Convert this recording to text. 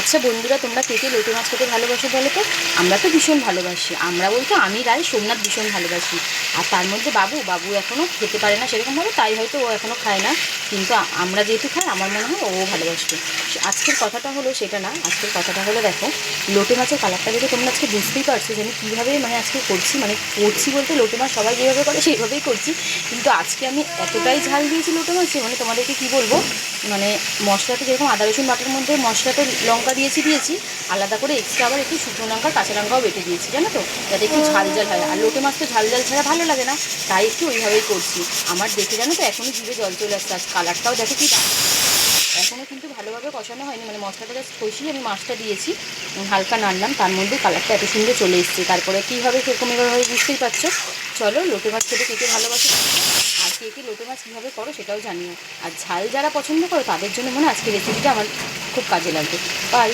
আচ্ছা বন্ধুরা, তোমরা কে কে লোটে মাছ খেতে ভালোবাসো বলো তো? আমরা তো ভীষণ ভালোবাসি। আমরা বলতে আমি, রায়, সোমনাথ ভীষণ ভালোবাসি। আর তার মধ্যে বাবু বাবু এখনও খেতে পারে না সেরকমভাবে, তাই হয়তো ও এখনও খায় না। কিন্তু আমরা যেহেতু খাই, আমার মনে হয় ও ভালোবাসবে। আজকের কথাটা হলো সেটা না, আজকের কথাটা হলো, দেখো, লোটে মাছের কালারটা দেখে তোমরা আজকে বুঝতেই পারছো যে আমি কীভাবে আজকে করছি। করছি বলতে লোটে মাছ সবাই যেভাবে করে সেইভাবেই করছি। কিন্তু আজকে আমি এতটাই ঝাল দিয়েছি লোটে মাছে, তোমাদেরকে কী বলবো। মশলাটা যেরকম আদা রসুন বাটার মধ্যে মশলাটা লঙ্কা দিয়েছি, আলাদা করে এক্সট্রা আবার একটু শুকনো লঙ্কার কাঁচা লঙ্কাও বেটে দিয়েছি, জানো তো, যাতে একটু ঝাল ঝাল হয়। আর লোটে মাছ তো ঝাল ঝাল ছাড়া ভালো লাগে না, তাই একটু ওইভাবেই করছি। আমার দেখে, জানো তো, এখনই জিভে জল চলে আসছে। আজ কালারটাও দেখো কি, এখনও কিন্তু ভালোভাবে কষানো হয়নি, মশলাটা জাস্ট কষিয়ে আমি মাছটা দিয়েছি, হালকা নাড়লাম, তার মধ্যে কালারটা এত সুন্দর চলে এসেছে। তারপরে কীভাবে সেরকম এভাবে বুঝতেই পারছো। চলো, লোটে মাছ খেতে কে কে ভালোবাসো আর কে কে লোটে মাছ কীভাবে করো সেটাও জানিও। আর ঝাল যারা পছন্দ করো তাদের জন্য আজকে রেসিপিটা আমার খুব কাজে লাগবে। বাই।